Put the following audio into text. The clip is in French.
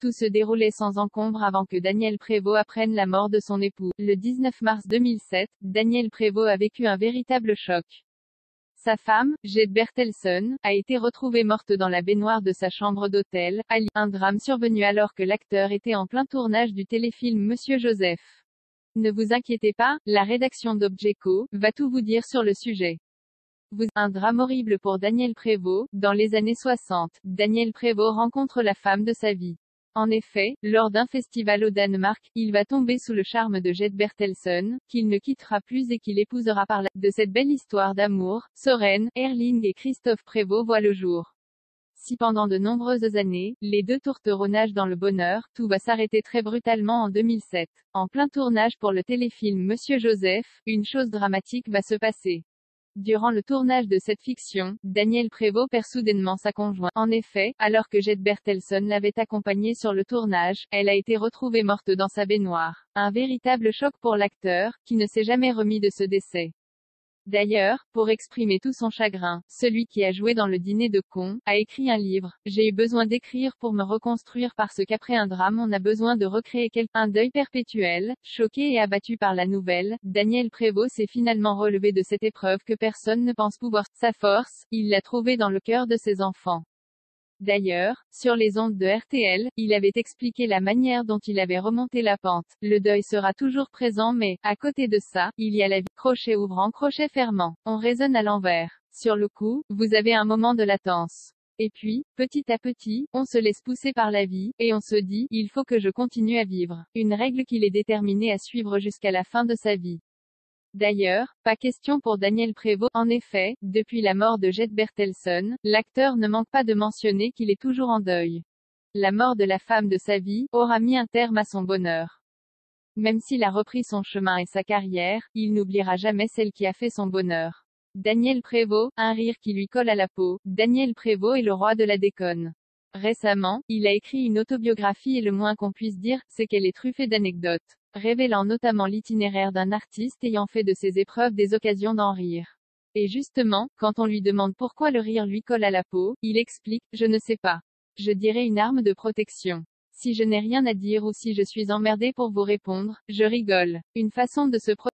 Tout se déroulait sans encombre avant que Daniel Prévost apprenne la mort de son époux. Le 19 mars 2007, Daniel Prévost a vécu un véritable choc. Sa femme, Jette Bertelsen, a été retrouvée morte dans la baignoire de sa chambre d'hôtel, à Lyon. Un drame survenu alors que l'acteur était en plein tournage du téléfilm Monsieur Joseph. Ne vous inquiétez pas, la rédaction d'Objeco va tout vous dire sur le sujet. Un drame horrible pour Daniel Prévost. Dans les années 60, Daniel Prévost rencontre la femme de sa vie. En effet, lors d'un festival au Danemark, il va tomber sous le charme de Jette Bertelsen, qu'il ne quittera plus et qu'il épousera par la. De cette belle histoire d'amour, Soren, Erling et Christophe Prévost voient le jour. Si pendant de nombreuses années, les deux tourtereaux nagent dans le bonheur, tout va s'arrêter très brutalement en 2007. En plein tournage pour le téléfilm Monsieur Joseph, une chose dramatique va se passer. Durant le tournage de cette fiction, Daniel Prévost perd soudainement sa conjointe. En effet, alors que Jette Bertelsen l'avait accompagnée sur le tournage, elle a été retrouvée morte dans sa baignoire. Un véritable choc pour l'acteur, qui ne s'est jamais remis de ce décès. D'ailleurs, pour exprimer tout son chagrin, celui qui a joué dans Le Dîner de cons, a écrit un livre. J'ai eu besoin d'écrire pour me reconstruire parce qu'après un drame on a besoin de recréer un deuil perpétuel. Choqué et abattu par la nouvelle, Daniel Prévost s'est finalement relevé de cette épreuve que personne ne pense pouvoir. Sa force, il l'a trouvée dans le cœur de ses enfants. D'ailleurs, sur les ondes de RTL, il avait expliqué la manière dont il avait remonté la pente. Le deuil sera toujours présent mais, à côté de ça, il y a la vie. Crochet ouvrant, crochet fermant. On raisonne à l'envers. Sur le coup, vous avez un moment de latence. Et puis, petit à petit, on se laisse pousser par la vie, et on se dit, il faut que je continue à vivre. Une règle qu'il est déterminé à suivre jusqu'à la fin de sa vie. D'ailleurs, pas question pour Daniel Prévost. En effet, depuis la mort de Jette Bertelsen, l'acteur ne manque pas de mentionner qu'il est toujours en deuil. La mort de la femme de sa vie aura mis un terme à son bonheur. Même s'il a repris son chemin et sa carrière, il n'oubliera jamais celle qui a fait son bonheur. Daniel Prévost, un rire qui lui colle à la peau. Daniel Prévost est le roi de la déconne. Récemment, il a écrit une autobiographie et le moins qu'on puisse dire, c'est qu'elle est truffée d'anecdotes, révélant notamment l'itinéraire d'un artiste ayant fait de ses épreuves des occasions d'en rire. Et justement, quand on lui demande pourquoi le rire lui colle à la peau, il explique, je ne sais pas. Je dirais une arme de protection. Si je n'ai rien à dire ou si je suis emmerdé pour vous répondre, je rigole. Une façon de se protéger.